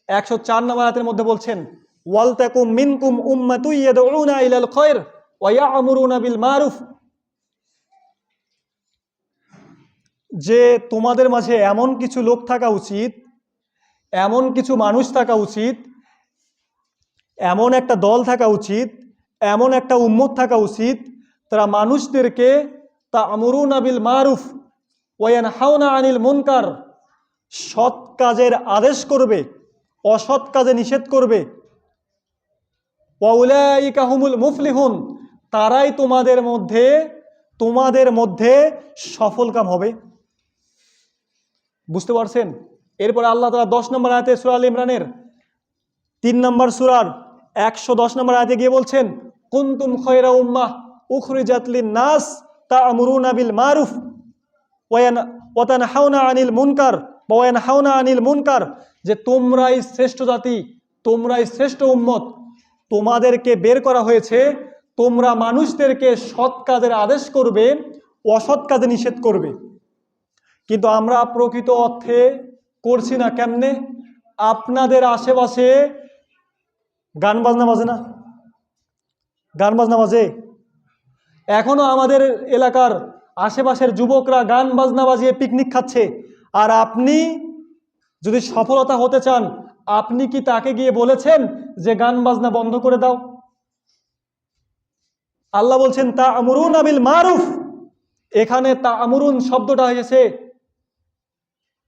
104 নম্বর আয়াতের মধ্যে বলছেন, ওয়ালতাকুম মিনকুম উম্মাতুন ইয়াদউনা ইলাল খায়র ওয়া ইয়া'মুরুনা বিল মারুফ, যে তোমাদের মাঝে এমন কিছু লোক থাকা উচিত, এমন কিছু মানুষ থাকা উচিত, এমন একটা দল থাকা উচিত, এমন একটা উম্মত থাকা উচিত, তারা মানুষদেরকে তা'মুরুনা বিল মারুফ ওয়া ইয়ানহাউনা আনিল মুনকার, সৎ কাজের আদেশ করবে, অসৎ কাজে নিষেধ করবে। ওয়া উলাইকা হুমুল মুফলিহুন, তারাই তোমাদের মধ্যে সফলকাম হবে। বুঝতে পারছেন? এরপর আল্লাহ তাআলা 10 নম্বর আয়াতে সূরা আল ইমরানের 3 নম্বর সূরার 110 নম্বর আয়াতে গিয়ে বলছেন, কুনতুম খায়রা উম্মাহ উখরিজাত লিন-নাস তা'মুরুনা বিল মারুফ ওয়া তানহাউনা আনিল মুনকার ওয়া ইয়ানহাউনা আনিল মুনকার, যে তোমরাই শ্রেষ্ঠ জাতি, তোমরাই শ্রেষ্ঠ উম্মত, তোমাদেরকে বের করা হয়েছে, তোমরা মানুষদেরকে সৎ কাজের আদেশ করবে, অসৎ কাজে নিষেধ করবে। কিন্তু আমরা প্রকৃত অর্থে করছি না। কেমনে? আপনাদের আশেপাশে গান বাজনা বাজে না? গান বাজনা বাজে। এখনো আমাদের এলাকার আশেপাশের যুবকরা গান বাজনা বাজিয়ে পিকনিক খাচ্ছে। আর আপনি যদি সফলতা হতে চান, আপনি কি তাকে গিয়ে বলেছেন যে গান বাজনা বন্ধ করে দাও? আল্লাহ বলছেন তা'মুরুনা বিল মারুফ। এখানে তা'মুরুন শব্দটা এসেছে,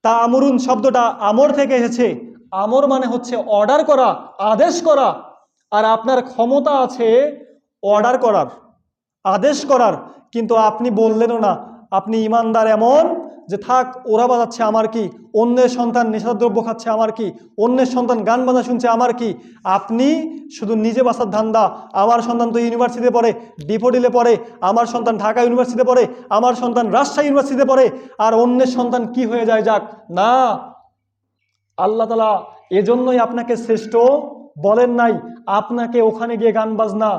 তা'মুরুন শব্দটা আমর থেকে এসেছে। আমর মানে হচ্ছে অর্ডার করা, আদেশ করা। আর আপনার ক্ষমতা আছে অর্ডার করার, আদেশ করার, কিন্তু আপনি বললেনও না। আপনি ইমানদার এমন যে থাক, ওরা বাজাচ্ছে আমার কি, অন্যের সন্তান নেশাদ্রব্য খাচ্ছে আমার কি, অন্যের সন্তান গান বাজনা শুনছে আমার কি। আপনি শুধু নিজে বাঁচার ধান্দা, আমার সন্তান তো ইউনিভার্সিটিতে পড়ে, ডিফোডিলে পড়ে, আমার সন্তান ঢাকা ইউনিভার্সিটিতে পড়ে, আমার সন্তান রাজশাহী ইউনিভার্সিটিতে পড়ে, আর অন্যের সন্তান কি হয়ে যায় যাক। না, আল্লাহ তাআলা এজন্যই আপনাকে শ্রেষ্ঠ বলেন নাই। আপনাকে ওখানে গিয়ে গান বাজনা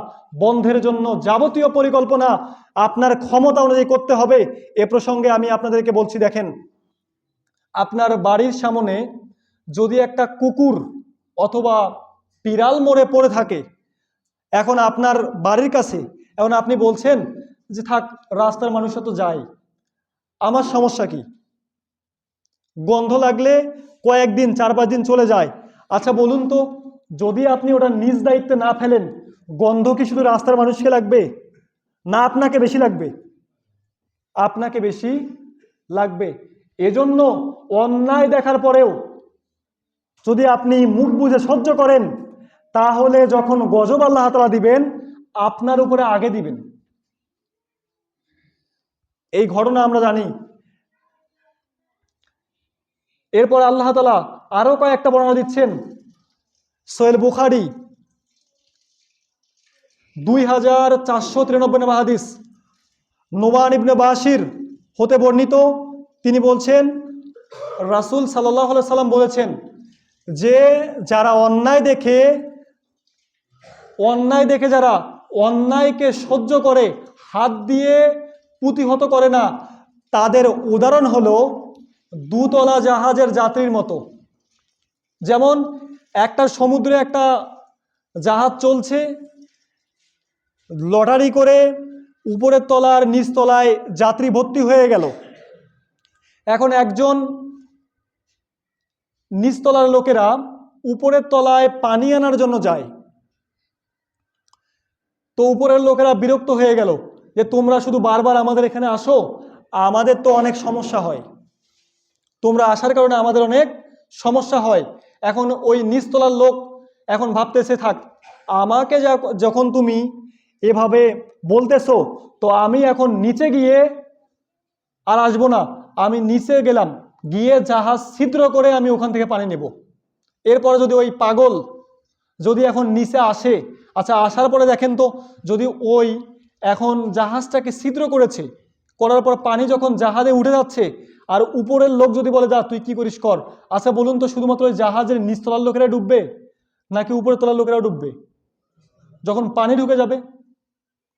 বন্ধের জন্য যাবতীয় পরিকল্পনা আপনার ক্ষমতা অনুযায়ী করতে হবে। এ প্রসঙ্গে আমি আপনাদেরকে বলছি, দেখেন, আপনার বাড়ির সামনে যদি একটা কুকুর অথবা বিড়াল মরে পড়ে থাকে, এখন আপনার বাড়ির কাছে, এখন আপনি বলছেন যে থাক, রাস্তার মানুষরা তো যায়, আমার সমস্যা কি? গন্ধ লাগলে কয়েকদিন 4-5 দিন চলে যায়। আচ্ছা বলুন তো, যদি আপনি ওটা নিজ দায়িত্বে না ফেলেন, গন্ধ কি শুধু রাস্তার মানুষকে লাগবে, না আপনাকে বেশি লাগবে? আপনাকে বেশি লাগবে। এজন্য অন্যায় দেখার পরেও যদি আপনি মুখ বুজে সহ্য করেন, তাহলে যখন গজব আল্লাহ তাআলা দিবেন, আপনার উপরে আগে দিবেন। এই ঘটনা আমরা জানি। এরপর আল্লাহ তাআলা আরো কয়েকটা বর্ণনা দিচ্ছেন। সহিহ বুখারী 2493 নম্বর হাদিস, নোমান ইবনে বাশির হতে বর্ণিত, তিনি বলছেন রাসূল সাল্লাল্লাহু আলাইহি সাল্লাম বলেছেন যে যারা অন্যায় দেখে যারা অন্যায়কে সহ্য করে হাত দিয়ে প্রতিহত করে না, তাদের উদাহরণ হলো দুতলা জাহাজের যাত্রীর মতো। যেমন একটা সমুদ্রে একটা জাহাজ চলছে, লটারি করে উপরের তলার নিচ তলায় যাত্রী ভর্তি হয়ে গেল। এখন একজন নিচতলার লোকেরা উপরের তলায় পানি আনার জন্য যায়। তো উপরের লোকেরা বিরক্ত হয়ে গেল যে তোমরা শুধু বারবার আমাদের এখানে আসো, আমাদের তো অনেক সমস্যা হয়, তোমরা আসার কারণে আমাদের অনেক সমস্যা হয়। এখন ওই নিচতলার লোক এখন ভাবতেছে থাক, আমাকে যখন তুমি এভাবে বলতেছো, তো আমি এখন নিচে গিয়ে আর আসবো না, আমি নিচে গেলাম, গিয়ে জাহাজ ছিদ্র করে আমি ওখান থেকে পানি নেব। এরপরে যদি ওই পাগল যদি এখন নিচে আসে, আচ্ছা আসার পরে দেখেন তো, যদি ওই এখন জাহাজটাকে ছিদ্র করেছে, করার পর পানি যখন জাহাজে উঠে যাচ্ছে, আর উপরের লোক যদি বলে যা তুই কি করিস কর, আচ্ছা বলুন তো শুধুমাত্র ওই জাহাজের নিচতলার লোকেরা ডুববে নাকি উপরের তলার লোকেরাও ডুববে যখন পানি ঢুকে যাবে?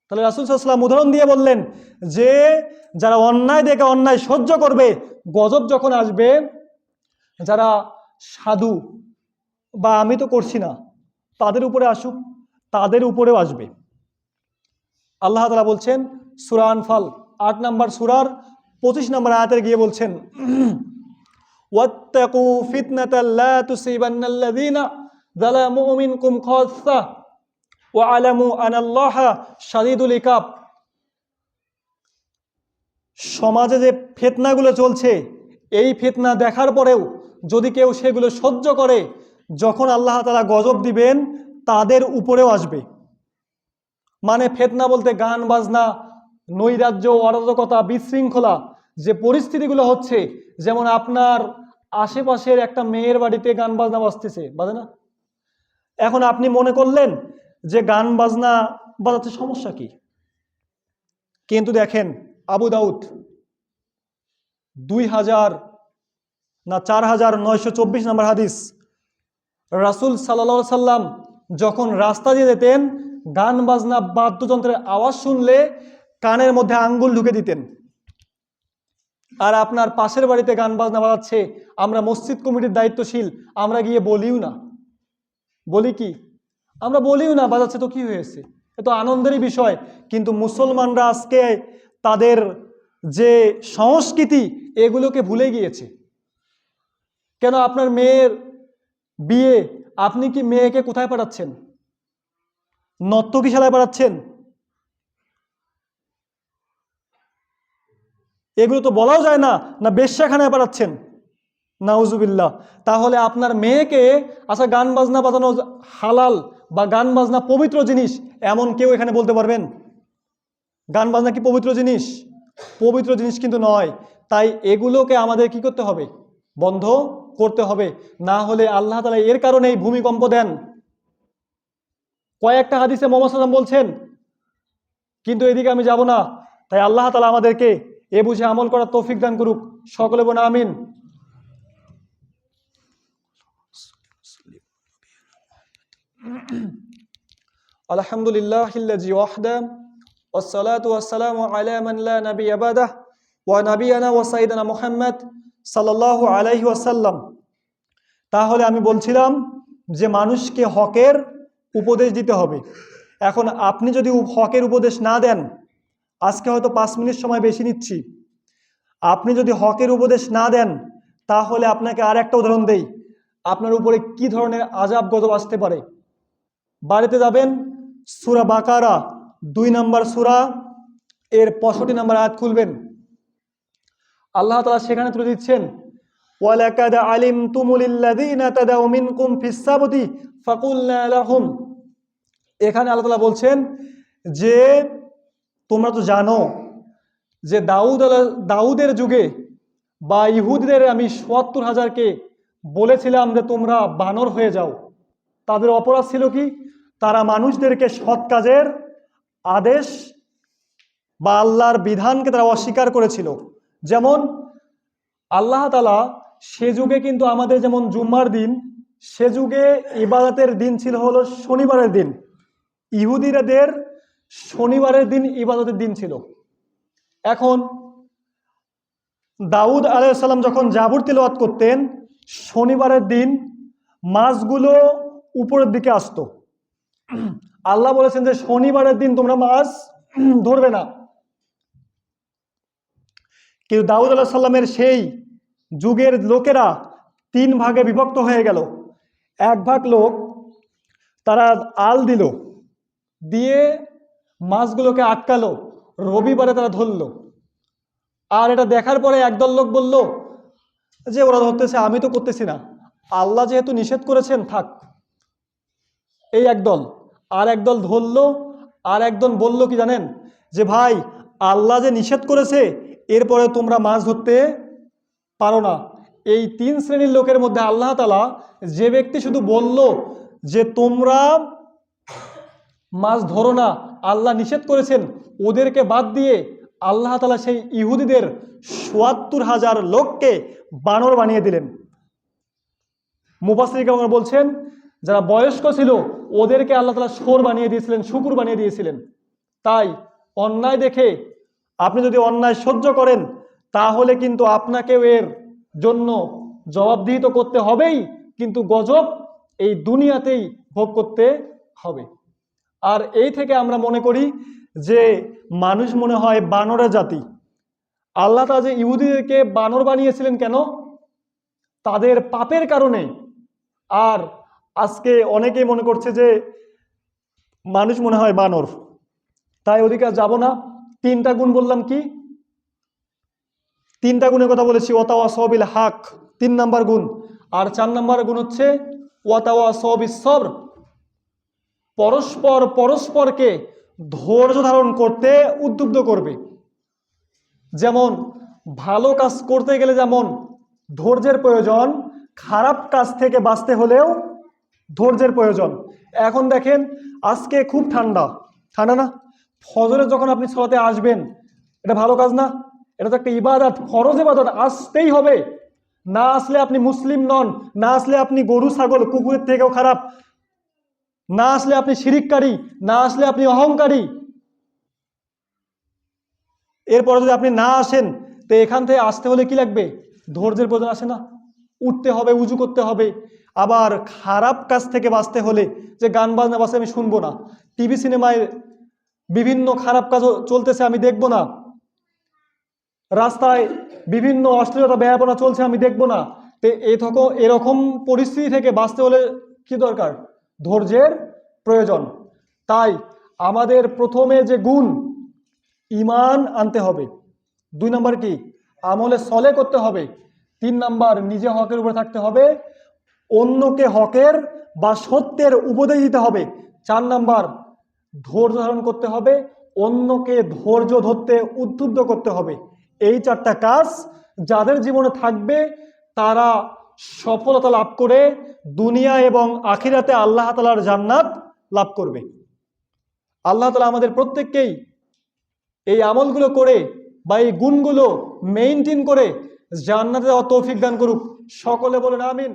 তাহলে রাসূল সাল্লাল্লাহু আলাইহি ওয়াসাল্লাম উদাহরণ দিয়ে বললেন যে যারা অন্যায় দেখে অন্যায় সহ্য করবে, গজব যখন আসবে, যারা সাধু বা আমি তো করছি না তাদের উপরে আসুক, তাদের উপরেও আসবে। আল্লাহ তাআলা বলছেন সূরা আনফাল ৮ নম্বর সূরার ২৫ নম্বর আয়াতে গিয়ে বলছেন, ওয়াত্তাকু ফিতনাতাল লা তুসিবান্নাল্লাযীনা যালামু মিনকুম খাসসা ওয়া আলামু আনাল্লাহা শাদীদুল ইকাব। সমাজে যে ফিতনাগুলো চলছে, এই ফিতনা দেখার পরেও যদি কেউ সেগুলো সহ্য করে, যখন আল্লাহ তাআলা গজব দিবেন তাদের উপরেও আসবে। মানে ফিতনা বলতে গান বাজনা, নৈরাজ্য, অরাজকতা, বিশৃঙ্খলা যে পরিস্থিতিগুলো হচ্ছে, যেমন আপনার আশেপাশের একটা মেয়ের বাড়িতে গান বাজনা বাজতেছে, বাজে না? এখন আপনি মনে করলেন যে গান বাজনা বাজাতে সমস্যা কি, কিন্তু দেখেন আবু দাউদ 4924 নম্বর হাদিস, রাসূল সাল্লাল্লাহু আলাইহি সাল্লাম যখন রাস্তা দিয়ে যেতেন, গান বাজনা বাদ্যযন্ত্রের আওয়াজ শুনলে কানের মধ্যে আঙ্গুল ঢুকে দিতেন। আর আপনার পাশের বাড়িতে গান বাজনা বাজাচ্ছে, আমরা মসজিদ কমিটির দায়িত্বশীল, আমরা গিয়ে বলিও না। বলি কি? আমরা বলিও না, বাজাচ্ছে তো কি হয়েছে, এ তো আনন্দেরই বিষয়। কিন্তু মুসলমানরা আজকে তাদের যে সংস্কৃতি এগুলোকে ভুলে গিয়েছে। কেন? আপনার মেয়ের বিয়ে, আপনি কি মেয়েকে কোথায় পাঠাচ্ছেন? নর্তকীশালায় পাঠাচ্ছেন? এগুলো তো বলাও যায় না, না বেশ্যাখানায় পাঠাচ্ছেন, নাউজুবিল্লাহ। তাহলে আপনার মেয়েকে আচ্ছা গান বাজনা বাজানো হালাল বা গান বাজনা পবিত্র জিনিস, এমন কেউ এখানে বলতে পারবেন? গান বাজনা কি পবিত্র জিনিস? পবিত্র জিনিস কিন্তু নয়। তাই এগুলোকে আমাদের কি করতে হবে? বন্ধ করতে হবে, না হলে আল্লাহ তাআলা এর কারণেই ভূমিকম্প দেন। কয়েকটা হাদিসে মুহাম্মদ সাল্লাল্লাহু আলাইহি ওয়াসাল্লাম বলছেন, কিন্তু এদিকে আমি যাব না। তাই আল্লাহ তাআলা আমাদেরকে এ বুঝে আমল করার তৌফিক দান করুক। সকলে বলুন আমিন। আলহামদুলিল্লাহিল্লাযী ওয়াহদা ওয়াসসালাতু ওয়াসসালামু আলা মান লা নাবিয়্যা বাদাহু ওয়া নাবিয়ানা ওয়া সাইয়্যিদানা মুহাম্মদ সাল্লাল্লাহু আলাইহি ওয়াসাল্লাম। তাহলে আমি বলছিলাম যে মানুষকে হকের উপদেশ দিতে হবে। এখন আপনি যদি হকের উপদেশ না দেন, আজকে হয়তো 5 মিনিট সময় বেশি নিচ্ছি, আপনি যদি হকের উপদেশ না দেন, তাহলে আপনাকে আর একটা উদাহরণ দেই, আপনার উপরে কি ধরনের আযাব গজব আসতে পারে। বাড়িতে যাবেন, সূরা বাকারা 2 নম্বর সূরা এর 65 নম্বর আয়াত খুলবেন। আল্লাহ তাআলা সেখানে তুলে দিচ্ছেন, ওয়ালাকাদ আলিমতুমুল্লাযীনা তাদাউ মিনকুম ফিস-সাবতি ফাকুলনা লাহুম। এখানে আল্লাহ তাআলা বলছেন যে তোমরা তো জানো যে দাউদের যুগে বা ইহুদিদের আমি ৭০,০০০কে বলেছিলাম যে তোমরা বানর হয়ে যাও। তাদের অপরাধ ছিল কি? তারা মানুষদেরকে সৎ কাজের আদেশ বা আল্লাহর বিধানকে তারা অস্বীকার করেছিল। যেমন আল্লাহ তাআলা সে যুগে কিন্তু আমাদের যেমন জুম্মার দিন, সে যুগে ইবাদতের দিন ছিল হলো শনিবারের দিন। ইহুদিদের শনিবারের দিন ইবাদতের দিন ছিল। এখন দাউদ আলাইহিস সালাম যখন জাবুর তিলাওয়াত করতেন, শনিবারের দিন মাছগুলো উপরের দিকে আসতো। আল্লাহ বলেছেন যে শনিবারের দিন তোমরা মাছ ধরবে না। কিন্তু দাউদ আলাইহিস সালামের সেই যুগের লোকেরা 3 ভাগে বিভক্ত হয়ে গেল। এক ভাগ লোক তারা আল দিল, দিয়ে মাছগুলোকে আটকালো, রবিবারে তারা ধরলো। আর এটা দেখার পরে একদল লোক বলল যে ওরা ধরতেছে, আমি তো করতেছি না, আল্লাহ যেহেতু নিষেধ করেছেন থাক। এই একদল। আর একদল ধরলো, আর একদল বলল কি জানেন, যে ভাই আল্লাহ যে নিষেধ করেছে এরপরে তোমরা মাছ ধরতে পারো না। এই তিন শ্রেণীর লোকের মধ্যে আল্লাহ তাআলা যে ব্যক্তি শুধু বলল যে তোমরা মাছ ধরো না, আল্লাহ নিষেধ করেছেন, ওদেরকে বাদ দিয়ে আল্লাহ তাআলা সেই ইহুদিদের ৭৪,০০০ লোককে বানর বানিয়ে দিলেন। মুফাসসির কেরাম বলছেন যারা বয়স্ক ছিল ওদেরকে আল্লাহ তাআলা শোর বানিয়ে দিয়েছিলেন, শূকর বানিয়ে দিয়েছিলেন। তাই অন্যায় দেখে আপনি যদি অন্যায় সহ্য করেন তাহলে কিন্তু আপনাকেও এর জন্য জবাবদিহি তো করতে হবেই, কিন্তু গজব এই দুনিয়াতেই ভোগ করতে হবে। আর এই থেকে আমরা মনে করি যে মানুষ মনে হয় বানরের জাতি। আল্লাহ তাআলা যে ইহুদিদেরকে বানর বানিয়েছিলেন কেন? তাদের পাপের কারণে। আর আজকে অনেকেই মনে করছে যে মানুষ মনে হয় বানর, তাই ওদিকে আর যাব না। তিনটা গুণ বললাম, কি তিনটা গুণের কথা বলেছি, ওয়াতাওয়াসাউ বিল হক ৩ নাম্বার গুণ, আর ৪ নাম্বার গুণ হচ্ছে ওয়াতাওয়াসাউ বিস সবর, পরস্পরকে ধৈর্য ধারণ করতে উদ্বুদ্ধ করবে। যেমন ভালো কাজ করতে গেলে যেমন ধৈর্যের প্রয়োজন, খারাপ কাজ থেকে বাঁচতে হলেও ধৈর্যের প্রয়োজন। এখন দেখেন আজকে খুব ঠান্ডা, ঠান্ডা না? ফজরে যখন আপনি সালাতে আসবেন, এটা ভালো কাজ না? এটা তো একটা ইবাদত, ফরজ ইবাদত, আসতেই হবে। না আসলে আপনি মুসলিম নন, না আসলে আপনি গরু ছাগল কুকুরের থেকেও খারাপ, না আসলে আপনি শিরিককারী, না আসলে আপনি অহংকারী। এরপরে যদি আপনি না আসেন তো এখান থেকে আসতে হলে কি লাগবে? ধৈর্যের প্রয়োজন আসে না? উঠতে হবে, উজু করতে হবে। আবার খারাপ কাজ থেকে বাঁচতে হলে, যে গান বাজনা বাজে আমি শুনবো না, টিভি সিনেমায় বিভিন্ন খারাপ কাজ চলতেছে আমি দেখবো না, রাস্তায় বিভিন্ন অশ্লীলতা ব্যাপনা চলছে আমি দেখবো না। তো এরকম পরিস্থিতি থেকে বাঁচতে হলে কি দরকার? ধৈর্যের প্রয়োজন। তাই আমাদের প্রথমে যে গুণ, ঈমান আনতে হবে। ২ নাম্বার কি? আমলে সলে করতে হবে। ৩ নাম্বার নিজে হকের উপরে থাকতে হবে, অন্যকে হকের বা সত্যের উপদেশ দিতে হবে। ৪ নাম্বার ধৈর্য ধারণ করতে হবে, অন্যকে ধৈর্য ধরতে উদ্বুদ্ধ করতে হবে। এই ৪টা কাজ যাদের জীবনে থাকবে তারা সফলতা লাভ করে দুনিয়া এবং আখিরাতে আল্লাহ তাআলার জান্নাত লাভ করবে। আল্লাহ তাআলা আমাদের প্রত্যেককেই এই আমলগুলো করে বা এই গুণগুলো মেইনটেইন করে জান্নাতে যাওয়ার তৌফিক দান করুক। সকলে বলেন আমিন।